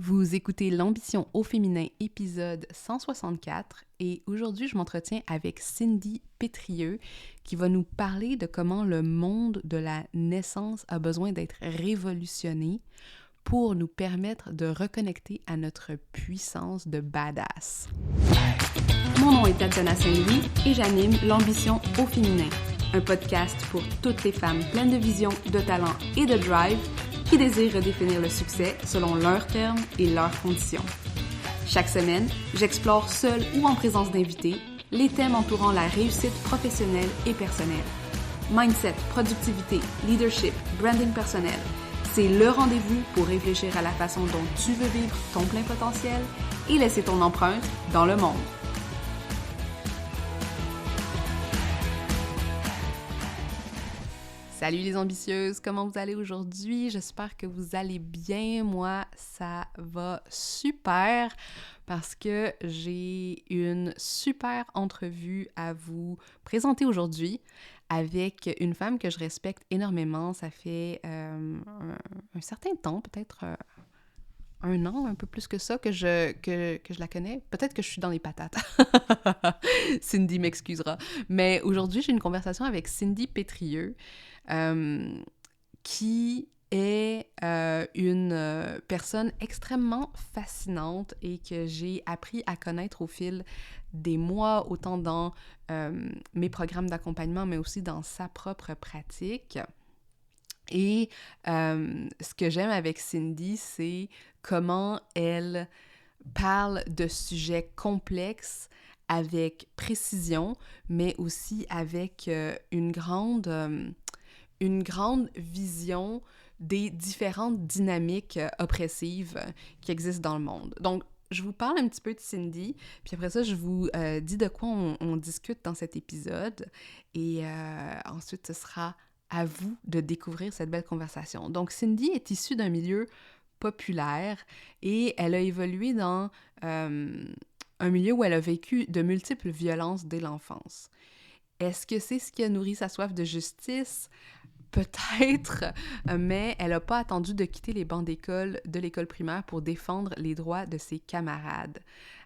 Vous écoutez l'Ambition au féminin, épisode 164, et aujourd'hui je m'entretiens avec Cindy Pétrieux qui va nous parler de comment le monde de la naissance a besoin d'être révolutionné pour nous permettre de reconnecter à notre puissance de badass. Mon nom est Tatiana Saint-Louis et j'anime l'Ambition au féminin, un podcast pour toutes les femmes pleines de vision, de talent et de drive qui désirent redéfinir le succès selon leurs termes et leurs conditions. Chaque semaine, j'explore seule ou en présence d'invités les thèmes entourant la réussite professionnelle et personnelle. Mindset, productivité, leadership, branding personnel, c'est le rendez-vous pour réfléchir à la façon dont tu veux vivre ton plein potentiel et laisser ton empreinte dans le monde. Salut les ambitieuses, comment vous allez aujourd'hui? J'espère que vous allez bien. Moi, ça va super parce que j'ai une super entrevue à vous présenter aujourd'hui avec une femme que je respecte énormément. Ça fait un certain temps, peut-être un an, un peu plus que ça, que je la connais. Peut-être que je suis dans les patates. Cindy m'excusera. Mais aujourd'hui, j'ai une conversation avec Cindy Pétrieux, qui est une personne extrêmement fascinante et que j'ai appris à connaître au fil des mois, autant dans mes programmes d'accompagnement, mais aussi dans sa propre pratique. Et ce que j'aime avec Cindy, c'est comment elle parle de sujets complexes avec précision, mais aussi avec une grande vision des différentes dynamiques oppressives qui existent dans le monde. Donc, je vous parle un petit peu de Cindy, puis après ça, je vous dis de quoi on discute dans cet épisode, et ensuite, ce sera à vous de découvrir cette belle conversation. Donc, Cindy est issue d'un milieu populaire et elle a évolué dans un milieu où elle a vécu de multiples violences dès l'enfance. Est-ce que c'est ce qui a nourri sa soif de justice? Peut-être, mais elle n'a pas attendu de quitter les bancs d'école de l'école primaire pour défendre les droits de ses camarades.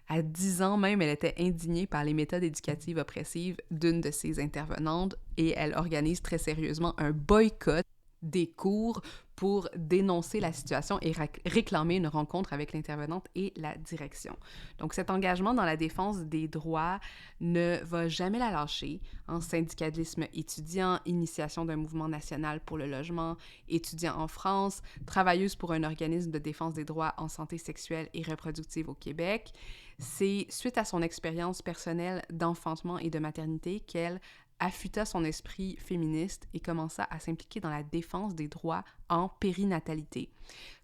À 10 ans même, elle était indignée par les méthodes éducatives oppressives d'une de ses intervenantes et elle organise très sérieusement un boycott des cours pour dénoncer la situation et réclamer une rencontre avec l'intervenante et la direction. Donc cet engagement dans la défense des droits ne va jamais la lâcher. En syndicalisme étudiant, initiation d'un mouvement national pour le logement, étudiant en France, travailleuse pour un organisme de défense des droits en santé sexuelle et reproductive au Québec. C'est suite à son expérience personnelle d'enfantement et de maternité qu'elle affûta son esprit féministe et commença à s'impliquer dans la défense des droits en périnatalité.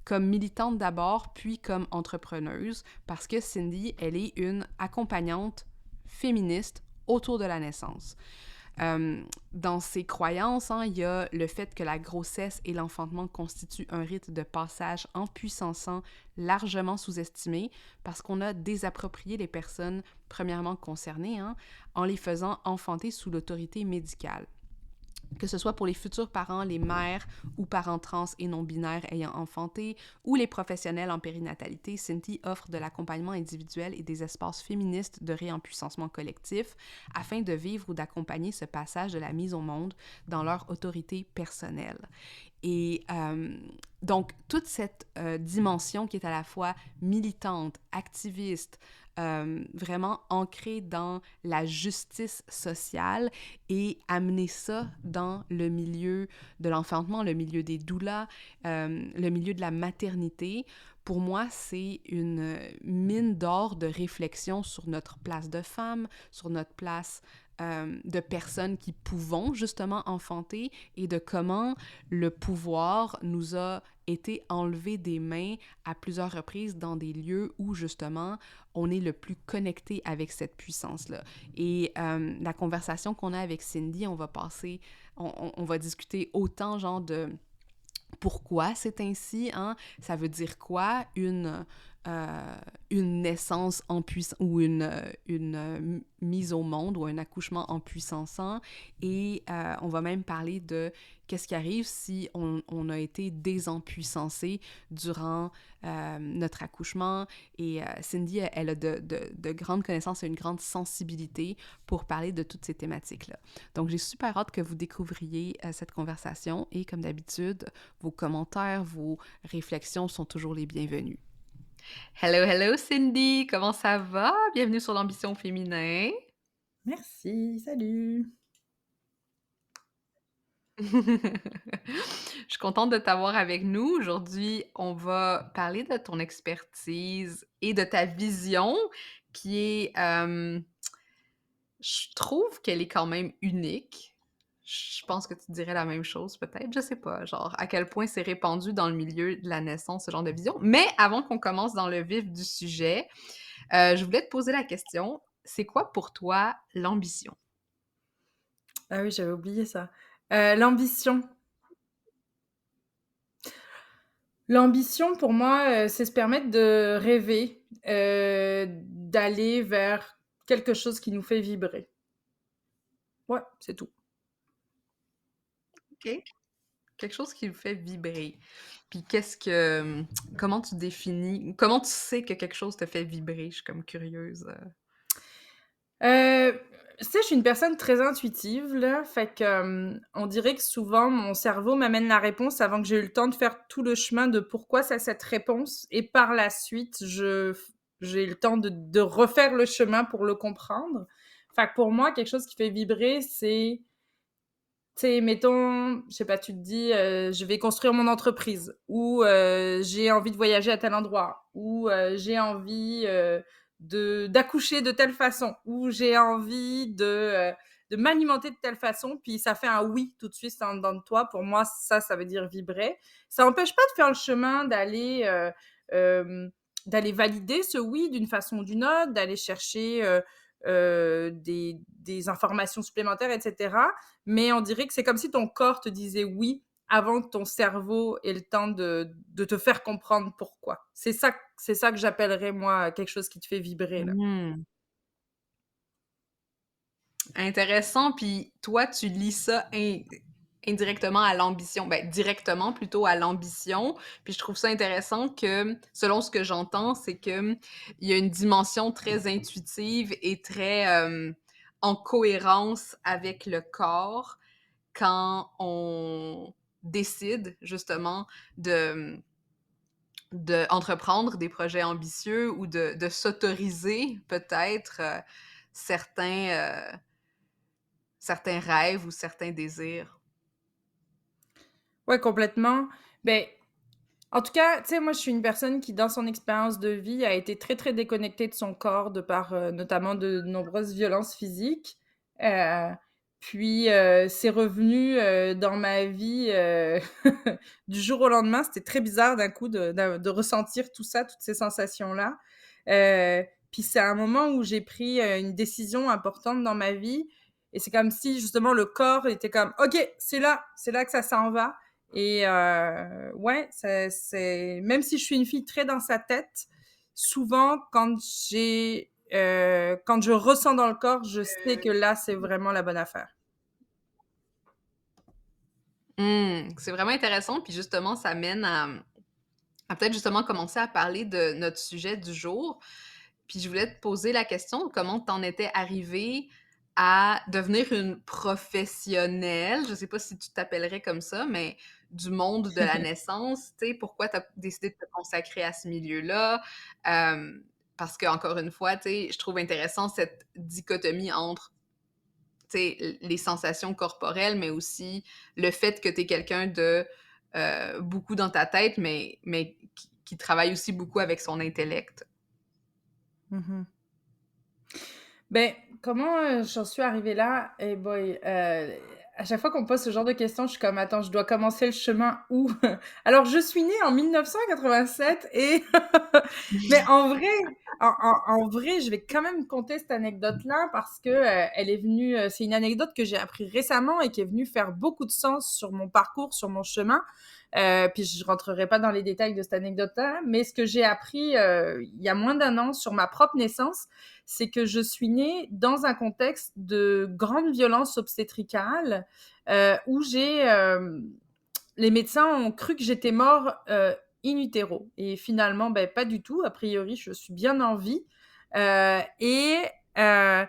Comme militante d'abord, puis comme entrepreneuse, parce que Cindy, elle est une accompagnante féministe autour de la naissance. Dans ses croyances, il y a le fait que la grossesse et l'enfantement constituent un rite de passage empuissançant largement sous-estimé parce qu'on a désapproprié les personnes premièrement concernées en les faisant enfanter sous l'autorité médicale. Que ce soit pour les futurs parents, les mères ou parents trans et non-binaires ayant enfanté, ou les professionnels en périnatalité, Cindy offre de l'accompagnement individuel et des espaces féministes de réempuissancement collectif afin de vivre ou d'accompagner ce passage de la mise au monde dans leur autorité personnelle. Et donc, toute cette dimension qui est à la fois militante, activiste, vraiment ancrée dans la justice sociale et amener ça dans le milieu de l'enfantement, le milieu des doulas, le milieu de la maternité. Pour moi, c'est une mine d'or de réflexion sur notre place de femme, sur notre place de personnes qui pouvons justement enfanter et de comment le pouvoir nous a été enlevé des mains à plusieurs reprises dans des lieux où justement on est le plus connecté avec cette puissance-là. Et la conversation qu'on a avec Cindy, on va discuter autant genre de pourquoi c'est ainsi, ça veut dire quoi une une naissance en puissance ou une mise au monde ou un accouchement en puissance. Et on va même parler de qu'est-ce qui arrive si on a été désempuissancé durant notre accouchement. Et Cindy, elle a de grandes connaissances et une grande sensibilité pour parler de toutes ces thématiques-là. Donc, j'ai super hâte que vous découvriez cette conversation et comme d'habitude, vos commentaires, vos réflexions sont toujours les bienvenus. Hello, hello Cindy, comment ça va? Bienvenue sur l'Ambition féminin. Merci, salut. Je suis contente de t'avoir avec nous. Aujourd'hui, on va parler de ton expertise et de ta vision qui est, je trouve qu'elle est quand même unique. Je pense que tu dirais la même chose peut-être, je sais pas, genre à quel point c'est répandu dans le milieu de la naissance, ce genre de vision. Mais avant qu'on commence dans le vif du sujet, je voulais te poser la question, c'est quoi pour toi l'ambition? Ah oui, j'avais oublié ça. L'ambition. L'ambition pour moi, c'est se permettre de rêver, d'aller vers quelque chose qui nous fait vibrer. Ouais, c'est tout. OK. Quelque chose qui vous fait vibrer. Puis qu'est-ce que, comment tu définis comment tu sais que quelque chose te fait vibrer? Je suis comme curieuse. Tu sais, je suis une personne très intuitive là, fait que, on dirait que souvent mon cerveau m'amène la réponse avant que j'ai eu le temps de faire tout le chemin de pourquoi c'est cette réponse et par la suite, j'ai le temps de refaire le chemin pour le comprendre. Fait que pour moi, quelque chose qui fait vibrer, c'est tu sais, mettons, je sais pas, tu te dis, je vais construire mon entreprise ou j'ai envie de voyager à tel endroit ou j'ai envie d'accoucher de telle façon ou j'ai envie de m'alimenter de telle façon, puis ça fait un oui tout de suite en dedans de toi. Pour moi, ça veut dire vibrer. Ça n'empêche pas de faire le chemin d'aller valider ce oui d'une façon ou d'une autre, d'aller chercher des informations supplémentaires, etc. Mais on dirait que c'est comme si ton corps te disait oui avant que ton cerveau ait le temps de te faire comprendre pourquoi. C'est ça que j'appellerais, moi, quelque chose qui te fait vibrer, là. Mmh. Intéressant, puis toi, tu lis ça indirectement à l'ambition, ben, directement plutôt à l'ambition, puis je trouve ça intéressant que, selon ce que j'entends, c'est qu'il y a une dimension très intuitive et très, en cohérence avec le corps quand on décide justement de entreprendre des projets ambitieux ou de s'autoriser peut-être, certains, certains rêves ou certains désirs. Ouais, complètement. Ben, en tout cas, tu sais, moi, je suis une personne qui, dans son expérience de vie, a été très, très déconnectée de son corps de par, notamment de nombreuses violences physiques. Heu, puis, c'est revenu, dans ma vie, du jour au lendemain. C'était très bizarre d'un coup de ressentir tout ça, toutes ces sensations-là. Puis c'est un moment où j'ai pris, une décision importante dans ma vie et c'est comme si justement le corps était comme: «OK, c'est là que ça s'en va». Et ouais, c'est même si je suis une fille très dans sa tête, souvent quand je ressens dans le corps, je sais que là, c'est vraiment la bonne affaire. Mmh, c'est vraiment intéressant, puis justement, ça mène à peut-être justement commencer à parler de notre sujet du jour. Puis je voulais te poser la question, comment t'en étais arrivée à devenir une professionnelle, je sais pas si tu t'appellerais comme ça, mais du monde de la naissance, tu sais, pourquoi tu as décidé de te consacrer à ce milieu-là? Parce qu'encore une fois, tu sais, je trouve intéressant cette dichotomie entre, tu sais, les sensations corporelles, mais aussi le fait que tu es quelqu'un de, beaucoup dans ta tête, mais qui travaille aussi beaucoup avec son intellect. Mmh. Ben, comment, j'en suis arrivée là? Eh boy, à chaque fois qu'on me pose ce genre de questions, je suis comme: «Attends, je dois commencer le chemin où?» Alors je suis née en 1987 et mais en vrai, je vais quand même conter cette anecdote-là parce que, elle est venue, c'est une anecdote que j'ai appris récemment et qui est venue faire beaucoup de sens sur mon parcours, sur mon chemin. Puis je rentrerai pas dans les détails de cette anecdote-là, mais ce que j'ai appris il y a moins d'un an sur ma propre naissance, c'est que je suis née dans un contexte de grande violence obstétricale où les médecins ont cru que j'étais mort in utero. Et finalement, ben, pas du tout. A priori, je suis bien en vie. Euh, et, euh,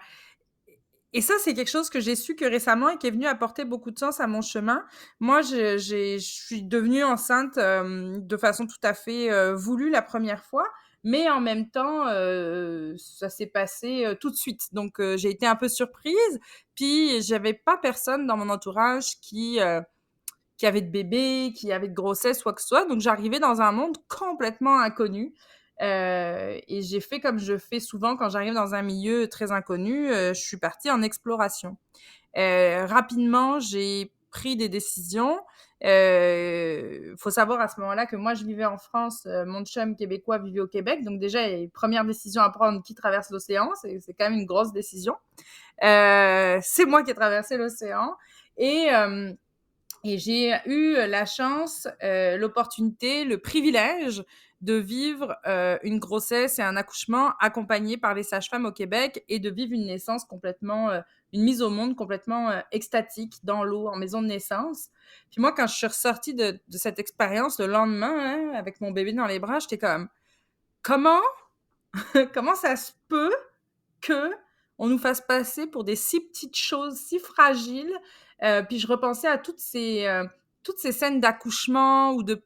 et ça, c'est quelque chose que j'ai su que récemment et qui est venu apporter beaucoup de sens à mon chemin. Moi, je suis devenue enceinte de façon tout à fait voulue la première fois, mais en même temps, ça s'est passé tout de suite. Donc, j'ai été un peu surprise. Puis, j'avais pas personne dans mon entourage qui avait de bébé, qui avait de grossesse, quoi que ce soit. Donc, j'arrivais dans un monde complètement inconnu. Et j'ai fait comme je fais souvent quand j'arrive dans un milieu très inconnu, je suis partie en exploration. Rapidement, j'ai pris des décisions. Faut savoir à ce moment-là que moi, je vivais en France, mon chum québécois vivait au Québec. Donc déjà, il y a une première décision à prendre qui traverse l'océan. C'est quand même une grosse décision. C'est moi qui ai traversé l'océan. Et, euh, et j'ai eu la chance, l'opportunité, le privilège de vivre une grossesse et un accouchement accompagnés par les sages-femmes au Québec et de vivre une naissance complètement, une mise au monde complètement extatique dans l'eau en maison de naissance. Puis moi, quand je suis ressortie de cette expérience le lendemain, hein, avec mon bébé dans les bras, j'étais comme, comment, comment ça se peut que on nous fasse passer pour des si petites choses, si fragiles. Puis je repensais à toutes ces scènes d'accouchement ou de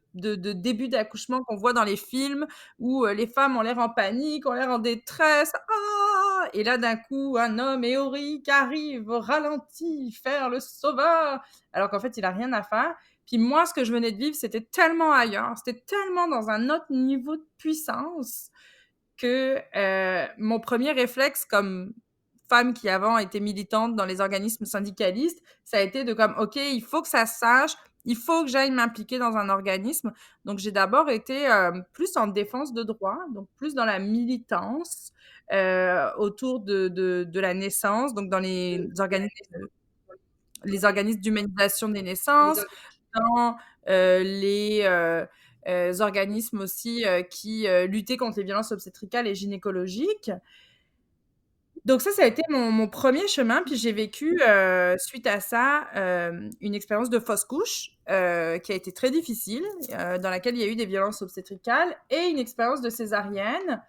début d'accouchement qu'on voit dans les films où les femmes ont l'air en panique, ont l'air en détresse. Ah! Et là, d'un coup, un homme héroïque arrive au ralenti faire le sauveur, alors qu'en fait, il a rien à faire. Puis moi, ce que je venais de vivre, c'était tellement ailleurs, c'était tellement dans un autre niveau de puissance que mon premier réflexe comme femme qui avant était militante dans les organismes syndicalistes, ça a été de comme, OK, il faut que ça se sache, il faut que j'aille m'impliquer dans un organisme. Donc, j'ai d'abord été plus en défense de droit, donc plus dans la militance autour de la naissance, donc dans les organismes d'humanisation des naissances, dans les organismes aussi qui luttaient contre les violences obstétricales et gynécologiques. Donc ça a été mon premier chemin. Puis j'ai vécu, suite à ça, une expérience de fausse couche, qui a été très difficile, dans laquelle il y a eu des violences obstétricales et une expérience de césarienne,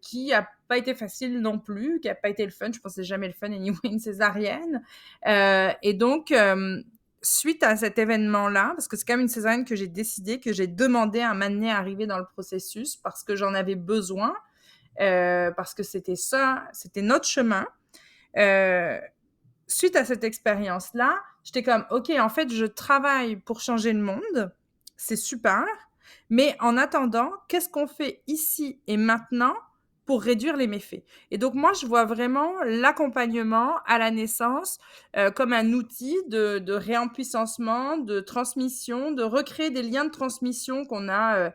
qui a pas été facile non plus, qui a pas été le fun. Je pense que c'est jamais le fun anyway, une césarienne. Et donc, suite à cet événement-là, parce que c'est quand même une césarienne que j'ai décidé, que j'ai demandé à m'amener à arriver dans le processus parce que j'en avais besoin, parce que c'était ça, c'était notre chemin. Euh, Suite à cette expérience-là, j'étais comme, OK, en fait, je travaille pour changer le monde, c'est super, mais en attendant, qu'est-ce qu'on fait ici et maintenant pour réduire les méfaits? Et donc, moi, je vois vraiment l'accompagnement à la naissance comme un outil de réempuissancement, de transmission, de recréer des liens de transmission qu'on a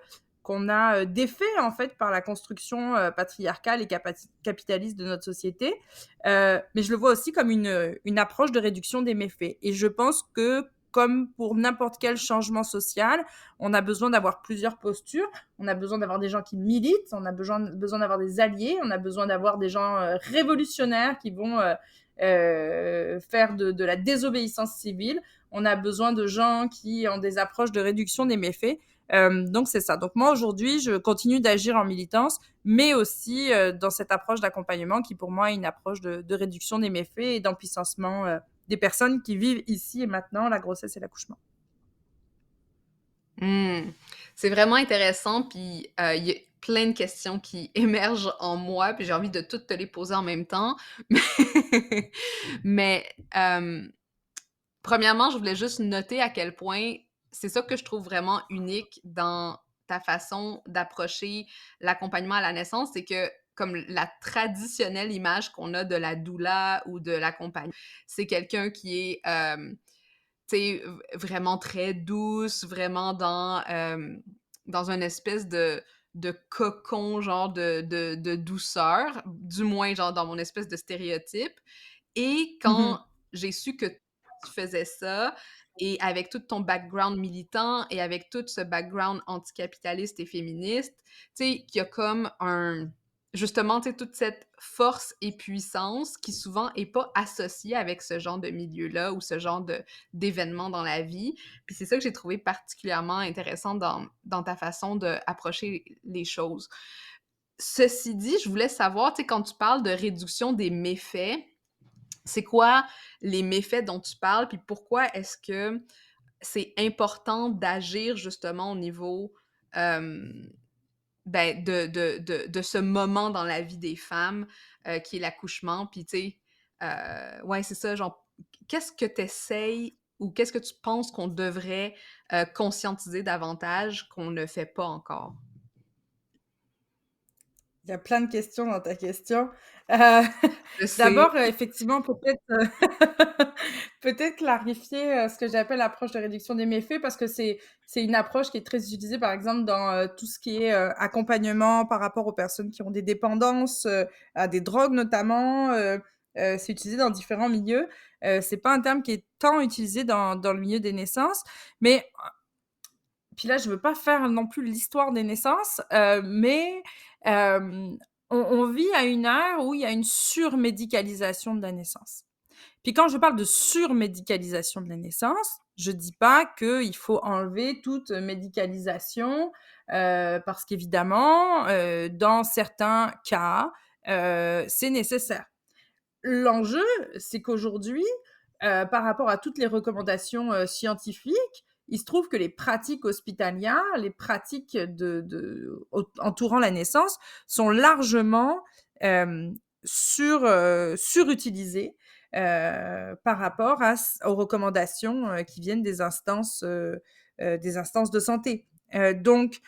défaits en fait par la construction patriarcale et capitaliste de notre société. Mais je le vois aussi comme une approche de réduction des méfaits. Et je pense que, comme pour n'importe quel changement social, on a besoin d'avoir plusieurs postures. On a besoin d'avoir des gens qui militent, on a besoin d'avoir des alliés, on a besoin d'avoir des gens révolutionnaires qui vont faire de la désobéissance civile. On a besoin de gens qui ont des approches de réduction des méfaits. Donc c'est ça. Donc moi aujourd'hui, je continue d'agir en militance, mais aussi dans cette approche d'accompagnement qui pour moi est une approche de réduction des méfaits et d'empuissancement des personnes qui vivent ici et maintenant la grossesse et l'accouchement. Hmm. C'est vraiment intéressant, puis il y a plein de questions qui émergent en moi, puis j'ai envie de toutes te les poser en même temps. Mais euh, premièrement, je voulais juste noter à quel point c'est ça que je trouve vraiment unique dans ta façon d'approcher l'accompagnement à la naissance, c'est que comme la traditionnelle image qu'on a de la doula ou de l'accompagnement, c'est quelqu'un qui est tu sais, vraiment très douce, vraiment dans une espèce de cocon, genre de douceur, du moins genre dans mon espèce de stéréotype. Et quand Mhm. j'ai su que tu faisais ça, Et avec tout ton background militant et avec tout ce background anticapitaliste et féministe, tu sais, qu'il y a comme un justement, tu sais, toute cette force et puissance qui souvent est pas associée avec ce genre de milieu-là ou ce genre de d'événements dans la vie. Puis c'est ça que j'ai trouvé particulièrement intéressant dans ta façon d'approcher les choses. Ceci dit, je voulais savoir, tu sais, quand tu parles de réduction des méfaits, c'est quoi les méfaits dont tu parles? Puis pourquoi est-ce que c'est important d'agir justement au niveau, hem, ben, de ce moment dans la vie des femmes, qui est l'accouchement. Puis tu sais, ouais, c'est ça, genre, qu'est-ce que tu essayes ou qu'est-ce que tu penses qu'on devrait, conscientiser davantage qu'on ne fait pas encore? Il y a plein de questions dans ta question. Heu, Je sais. d'abord, effectivement, peut-être, peut-être clarifier, ce que j'appelle l'approche de réduction des méfaits parce que c'est une approche qui est très utilisée, par exemple, dans, tout ce qui est, accompagnement par rapport aux personnes qui ont des dépendances, à des drogues notamment, c'est utilisé dans différents milieux. C'est pas un terme qui est tant utilisé dans le milieu des naissances, mais puis là, je veux pas faire non plus l'histoire des naissances, mais on vit à une ère où il y a une surmédicalisation de la naissance. Puis quand je parle de surmédicalisation de la naissance, je dis pas qu'il faut enlever toute médicalisation, parce qu'évidemment, dans certains cas, c'est nécessaire. L'enjeu, c'est qu'aujourd'hui, par rapport à toutes les recommandations, scientifiques, il se trouve que les pratiques hospitalières, les pratiques entourant la naissance sont largement, surutilisées, par rapport aux recommandations, qui viennent des instances de santé. Donc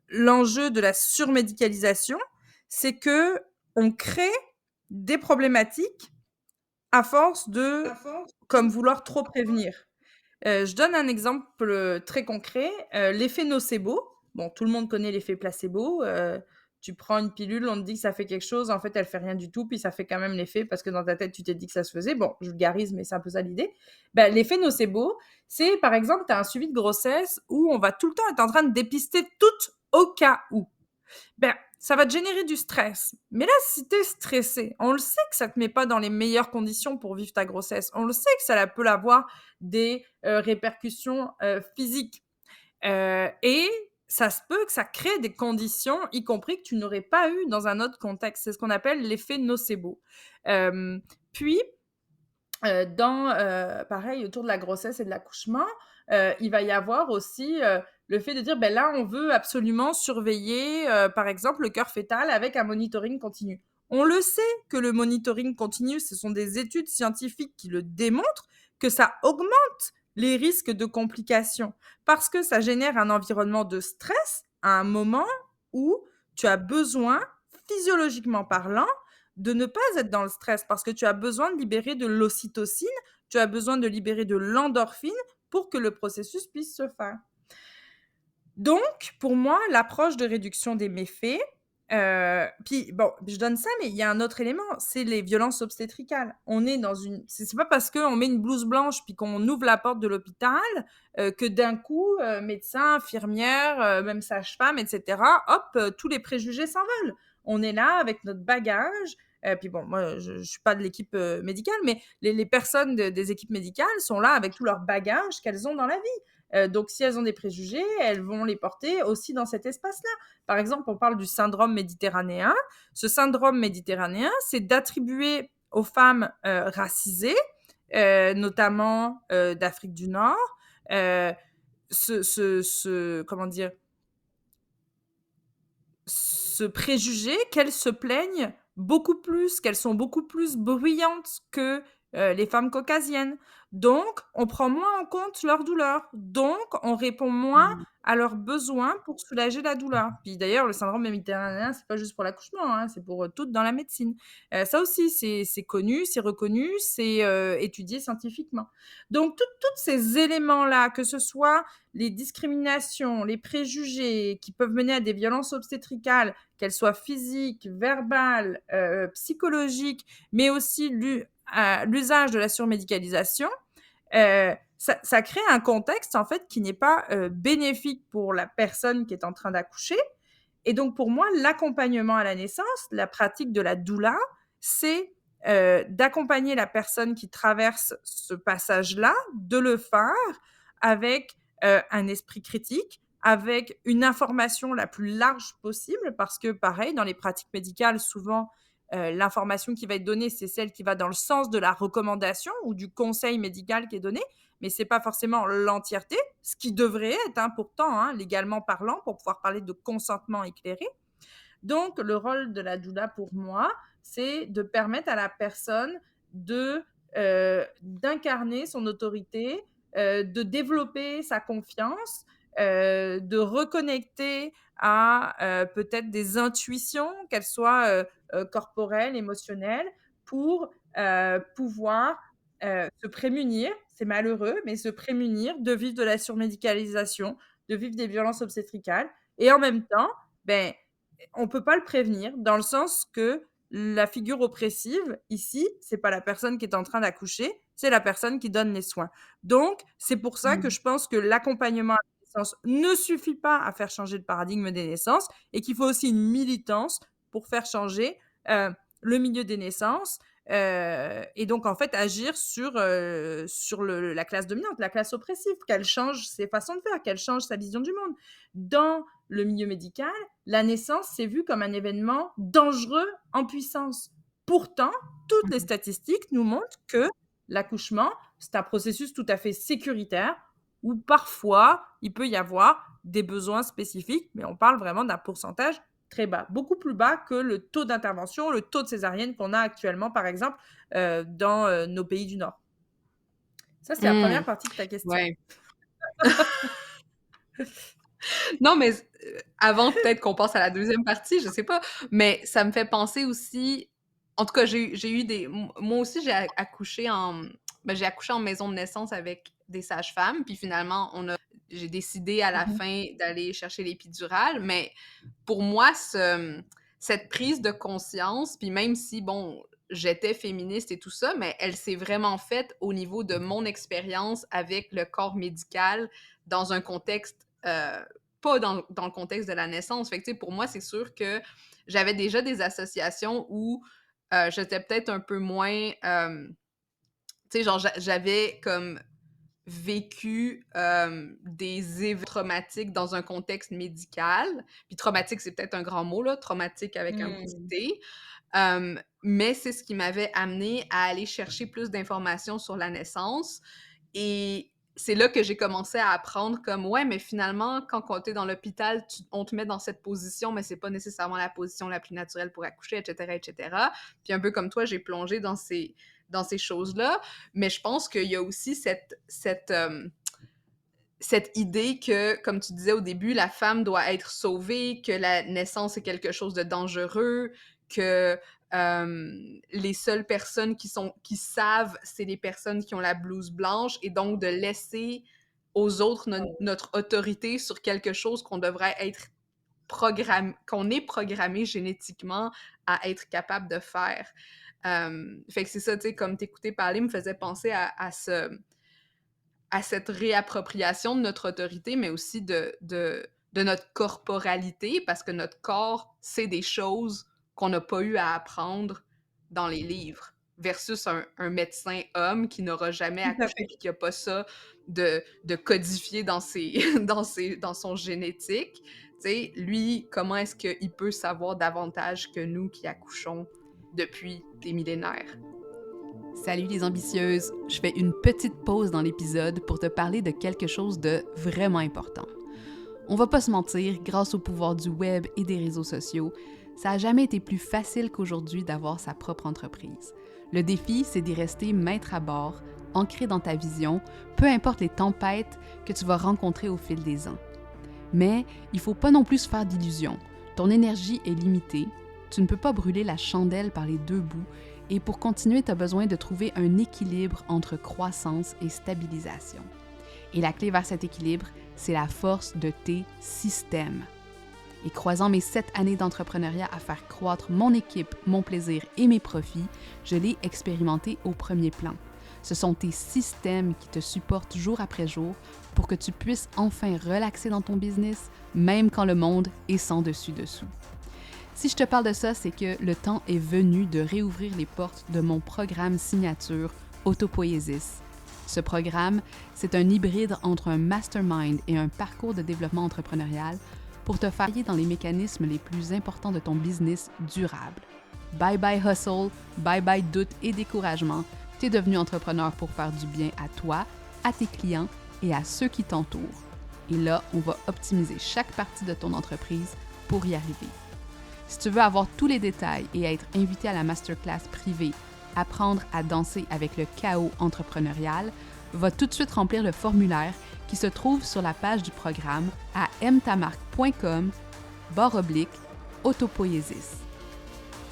l'enjeu de la surmédicalisation, c'est qu'on crée des problématiques à force de comme vouloir trop prévenir. Je donne un exemple, très concret, l'effet nocebo. Bon, tout le monde connaît l'effet placebo, tu prends une pilule, on te dit que ça fait quelque chose, en fait, elle fait rien du tout, puis ça fait quand même l'effet parce que dans ta tête, tu t'es dit que ça se faisait. Bon, je vulgarise, mais c'est un peu ça l'idée. Bah, l'effet nocebo, c'est, par exemple, tu as un suivi de grossesse où on va tout le temps être en train de dépister tout au cas où. Ben, ça va te générer du stress. Mais là, si tu es stressé, on le sait que ça te met pas dans les meilleures conditions pour vivre ta grossesse. On le sait que ça peut avoir des répercussions physiques. Et ça se peut que ça crée des conditions, y compris que tu n'aurais pas eu dans un autre contexte. C'est ce qu'on appelle l'effet nocebo. Puis, pareil, autour de la grossesse et de l'accouchement, il va y avoir aussi le fait de dire, ben là, on veut absolument surveiller, par exemple, le cœur fœtal avec un monitoring continu. On le sait que le monitoring continu, ce sont des études scientifiques qui le démontrent, que ça augmente les risques de complications parce que ça génère un environnement de stress à un moment où tu as besoin, physiologiquement parlant, de ne pas être dans le stress parce que tu as besoin de libérer de l'ocytocine, tu as besoin de libérer de l'endorphine pour que le processus puisse se faire. Donc, pour moi, l'approche de réduction des méfaits, puis bon, je donne ça, mais il y a un autre élément, c'est les violences obstétricales. On est dans une c'est pas parce qu'on met une blouse blanche puis qu'on ouvre la porte de l'hôpital, que d'un coup, médecin, infirmière, même sage-femme et cetera, hop, tous les préjugés s'envolent. On est là avec notre bagage, puis bon, moi, je suis pas de l'équipe, médicale, mais les personnes des équipes médicales sont là avec tout leur bagage qu'elles ont dans la vie. Donc, si elles ont des préjugés, elles vont les porter aussi dans cet espace-là. Par exemple, on parle du syndrome méditerranéen. Ce syndrome méditerranéen, c'est d'attribuer aux femmes racisées, notamment d'Afrique du Nord, comment dire, ce préjugé qu'elles se plaignent beaucoup plus, qu'elles sont beaucoup plus bruyantes que les femmes caucasiennes. Donc, on prend moins en compte leurs douleurs. Donc, on répond moins Mmh. à leurs besoins pour soulager la douleur. Puis d'ailleurs, le syndrome méditerranéen, c'est pas juste pour l'accouchement, hein, c'est pour tout dans la médecine. Ça aussi, c'est connu, c'est reconnu, c'est étudié scientifiquement. Donc, tous ces éléments-là, que ce soit les discriminations, les préjugés qui peuvent mener à des violences obstétricales, qu'elles soient physiques, verbales, psychologiques, mais aussi l'usage de la surmédicalisation, ça crée un contexte, en fait, qui n'est pas bénéfique pour la personne qui est en train d'accoucher. Et donc, pour moi, l'accompagnement à la naissance, la pratique de la doula, c'est d'accompagner la personne qui traverse ce passage-là, de le faire avec un esprit critique, avec une information la plus large possible, parce que pareil, dans les pratiques médicales, souvent, l'information qui va être donnée, c'est celle qui va dans le sens de la recommandation ou du conseil médical qui est donné, mais c'est pas forcément l'entièreté, ce qui devrait être, hein, pourtant, hein, légalement parlant, pour pouvoir parler de consentement éclairé. Donc, le rôle de la doula pour moi, c'est de permettre à la personne d'incarner son autorité, de développer sa confiance, de reconnecter à peut-être des intuitions, qu'elles soient corporelles, émotionnelles, pour pouvoir se prémunir, c'est malheureux, mais se prémunir de vivre de la surmédicalisation, de vivre des violences obstétricales. Et en même temps, ben, on peut pas le prévenir, dans le sens que la figure oppressive, ici, c'est pas la personne qui est en train d'accoucher, c'est la personne qui donne les soins. Donc, c'est pour ça que Mmh. je pense que l'accompagnement à la naissance ne suffit pas à faire changer le paradigme des naissances et qu'il faut aussi une militance pour faire changer le milieu des naissances. Et donc, en fait, agir sur la classe dominante, la classe oppressive, qu'elle change ses façons de faire, qu'elle change sa vision du monde. Dans le milieu médical, la naissance, c'est vu comme un événement dangereux en puissance. Pourtant, toutes les Mmh. statistiques nous montrent que l'accouchement, c'est un processus tout à fait sécuritaire où parfois, il peut y avoir des besoins spécifiques, mais on parle vraiment d'un pourcentage très bas, beaucoup plus bas que le taux d'intervention, le taux de césarienne qu'on a actuellement, par exemple, dans nos pays du Nord. Ça, c'est la Mmh. première partie de ta question. Ouais. Non, mais avant peut-être qu'on passe à la deuxième partie, je sais pas, mais ça me fait penser aussi en tout cas, j'ai eu des moi aussi, accouché j'ai accouché en maison de naissance avec des sages-femmes, puis finalement, j'ai décidé à la Mmh. fin d'aller chercher l'épidurale, mais pour moi, cette prise de conscience, puis même si, bon, j'étais féministe et tout ça, mais elle s'est vraiment faite au niveau de mon expérience avec le corps médical dans un contexte, pas dans le contexte de la naissance. Fait que, tu sais, pour moi, c'est sûr que j'avais déjà des associations où j'étais peut-être un peu moins, tu sais, genre, j'avais comme vécu des événements traumatiques dans un contexte médical. Puis traumatique, c'est peut-être un grand mot, là, traumatique avec un petit Mmh. T. Mais c'est ce qui m'avait amené à aller chercher plus d'informations sur la naissance. Et c'est là que j'ai commencé à apprendre comme, ouais, mais finalement, quand on est dans l'hôpital, on te met dans cette position, mais c'est pas nécessairement la position la plus naturelle pour accoucher, etc., etc. Puis un peu comme toi, j'ai plongé dans ces choses-là. Mais je pense qu'il y a aussi cette idée que, comme tu disais au début, la femme doit être sauvée, que la naissance est quelque chose de dangereux, que les seules personnes qui savent, c'est les personnes qui ont la blouse blanche, et donc de laisser aux autres notre autorité sur quelque chose qu'on devrait être qu'on est programmé génétiquement à être capable de faire. Fait que c'est ça, tu sais, comme t'écouter parler me faisait penser à cette réappropriation de notre autorité, mais aussi de notre corporalité, parce que notre corps, c'est des choses qu'on n'a pas eu à apprendre dans les livres, versus un médecin homme qui n'aura jamais Tout à accouché et fait. qui n'a pas ça de codifié dans, dans son génétique. Tu sais, lui, comment est-ce qu'il peut savoir davantage que nous qui accouchons depuis des millénaires? Salut les ambitieuses! Je fais une petite pause dans l'épisode pour te parler de quelque chose de vraiment important. On va pas se mentir, grâce au pouvoir du web et des réseaux sociaux, ça a jamais été plus facile qu'aujourd'hui d'avoir sa propre entreprise. Le défi, c'est d'y rester maître à bord, ancré dans ta vision, peu importe les tempêtes que tu vas rencontrer au fil des ans. Mais il faut pas non plus se faire d'illusions. Ton énergie est limitée, tu ne peux pas brûler la chandelle par les deux bouts, et pour continuer, tu as besoin de trouver un équilibre entre croissance et stabilisation. Et la clé vers cet équilibre, c'est la force de tes systèmes. Et croisant mes 7 années d'entrepreneuriat à faire croître mon équipe, mon plaisir et mes profits, je l'ai expérimenté au premier plan. Ce sont tes systèmes qui te supportent jour après jour pour que tu puisses enfin relaxer dans ton business, même quand le monde est sans dessus-dessous. Si je te parle de ça, c'est que le temps est venu de réouvrir les portes de mon programme signature Autopoiesis. Ce programme, c'est un hybride entre un mastermind et un parcours de développement entrepreneurial pour te faire guider dans les mécanismes les plus importants de ton business durable. Bye bye hustle, bye bye doute et découragement. Tu es devenu entrepreneur pour faire du bien à toi, à tes clients et à ceux qui t'entourent. Et là, on va optimiser chaque partie de ton entreprise pour y arriver. Si tu veux avoir tous les détails et être invité à la masterclass privée Apprendre à danser avec le chaos entrepreneurial, va tout de suite remplir le formulaire qui se trouve sur la page du programme à mtamarc.com/autopoiesis.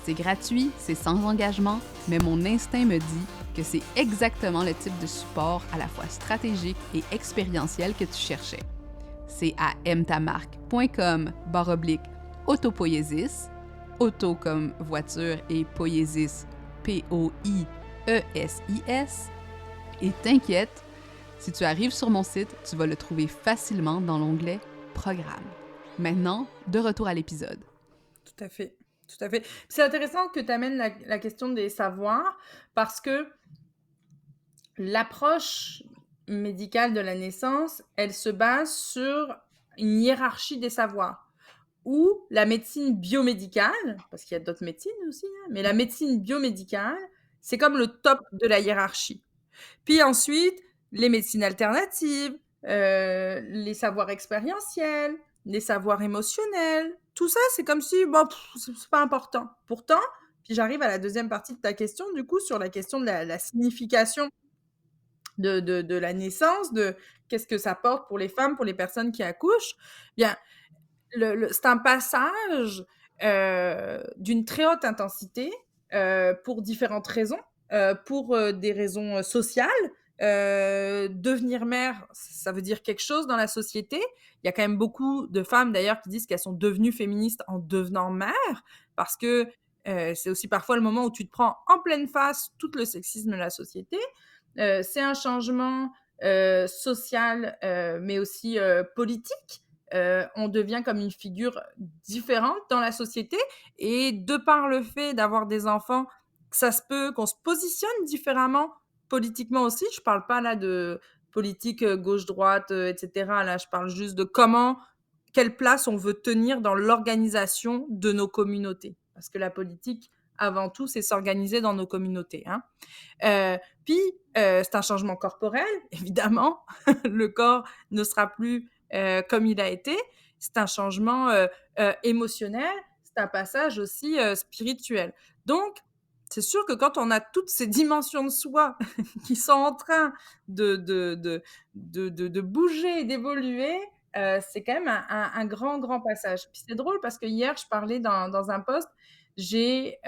C'est gratuit, c'est sans engagement, mais mon instinct me dit que c'est exactement le type de support à la fois stratégique et expérientiel que tu cherchais. C'est à mtamarc.com/autopoiesis, auto comme voiture et poiesis Poiesis. Et t'inquiète, si tu arrives sur mon site, tu vas le trouver facilement dans l'onglet Programme. Maintenant, de retour à l'épisode. Tout à fait. Tout à fait. C'est intéressant que tu amènes la question des savoirs parce que l'approche médicale de la naissance, elle se base sur une hiérarchie des savoirs. Ou la médecine biomédicale, parce qu'il y a d'autres médecines aussi, mais la médecine biomédicale, c'est comme le top de la hiérarchie. Puis ensuite, les médecines alternatives, les savoirs expérientiels, les savoirs émotionnels, tout ça, c'est comme si, bon, c'est pas important. Pourtant, puis j'arrive à la deuxième partie de ta question, du coup, sur la question de la signification de la naissance, de qu'est-ce que ça porte pour les femmes, pour les personnes qui accouchent. Bien, c'est un passage d'une très haute intensité pour différentes raisons, pour des raisons sociales. Devenir mère, ça veut dire quelque chose dans la société. Il y a quand même beaucoup de femmes d'ailleurs qui disent qu'elles sont devenues féministes en devenant mère, parce que c'est aussi parfois le moment où tu te prends en pleine face tout le sexisme de la société. C'est un changement social, mais aussi politique. On devient comme une figure différente dans la société et de par le fait d'avoir des enfants, ça se peut qu'on se positionne différemment politiquement aussi. Je parle pas là de politique gauche-droite, etc. Là, je parle juste de quelle place on veut tenir dans l'organisation de nos communautés. Parce que la politique, avant tout, c'est s'organiser dans nos communautés. Puis, c'est un changement corporel, évidemment. Le corps ne sera plus comme il a été. C'est un changement émotionnel. C'est un passage aussi spirituel. Donc, c'est sûr que quand on a toutes ces dimensions de soi qui sont en train de bouger et d'évoluer, c'est quand même un grand, grand passage. Puis c'est drôle parce que hier, je parlais dans un post, j'ai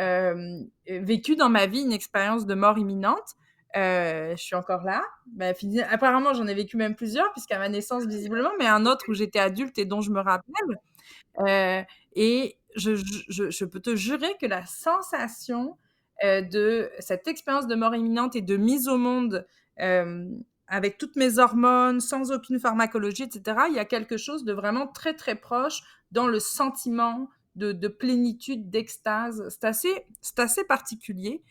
vécu dans ma vie une expérience de mort imminente. Je suis encore là. Ben, apparemment, j'en ai vécu même plusieurs, puisqu'à ma naissance, visiblement, mais un autre où j'étais adulte et dont je me rappelle. Et je peux te jurer que la sensation de cette expérience de mort imminente et de mise au monde avec toutes mes hormones, sans aucune pharmacologie, etc., il y a quelque chose de vraiment très, très proche dans le sentiment de plénitude, d'extase. C'est assez particulier.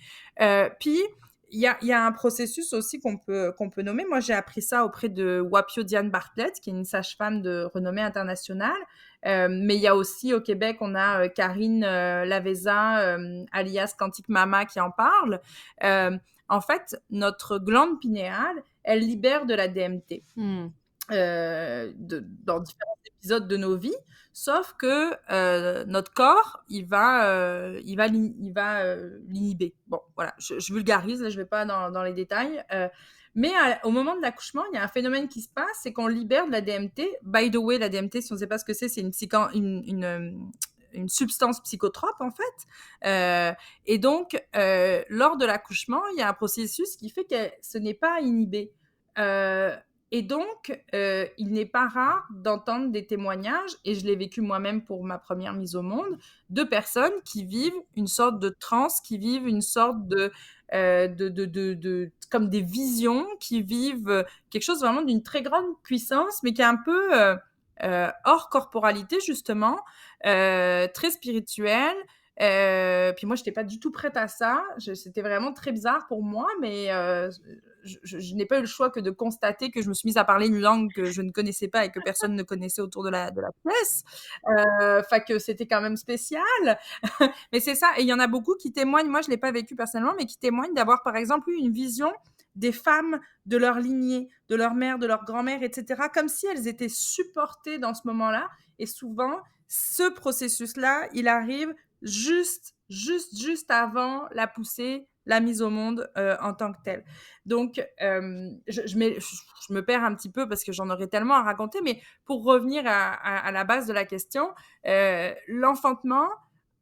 Puis, il y a un processus aussi qu'on peut nommer. Moi, j'ai appris ça auprès de Wapio Diane Bartlett, qui est une sage-femme de renommée internationale. Mais il y a aussi au Québec, on a Karine Laveza, alias Quantique Mama, qui en parle. En fait, notre glande pinéale, elle libère de la DMT dans différents épisodes de nos vies, sauf que notre corps, il va l'inhiber. Bon, voilà, je vulgarise, là, je ne vais pas dans les détails. Mais au moment de l'accouchement, il y a un phénomène qui se passe, c'est qu'on libère de la DMT. By the way, la DMT, si on ne sait pas ce que c'est une substance psychotrope, en fait. Et donc, lors de l'accouchement, il y a un processus qui fait que ce n'est pas inhibé. Et donc, il n'est pas rare d'entendre des témoignages, et je l'ai vécu moi-même pour ma première mise au monde, de personnes qui vivent une sorte de transe, qui vivent une sorte comme des visions, qui vivent quelque chose vraiment d'une très grande puissance, mais qui est un peu hors corporalité, justement, très spirituel. Puis moi, je n'étais pas du tout prête à ça. C'était vraiment très bizarre pour moi, mais je n'ai pas eu le choix que de constater que je me suis mise à parler une langue que je ne connaissais pas et que personne ne connaissait autour de la pièce. Fait que c'était quand même spécial. Mais c'est ça. Et il y en a beaucoup qui témoignent, moi je ne l'ai pas vécu personnellement, mais qui témoignent d'avoir par exemple eu une vision des femmes de leur lignée, de leur mère, de leur grand-mère, etc., comme si elles étaient supportées dans ce moment-là. Et souvent, ce processus-là, il arrive juste avant la poussée, la mise au monde en tant que telle. Donc, je me perds un petit peu parce que j'en aurais tellement à raconter, mais pour revenir à la base de la question, l'enfantement,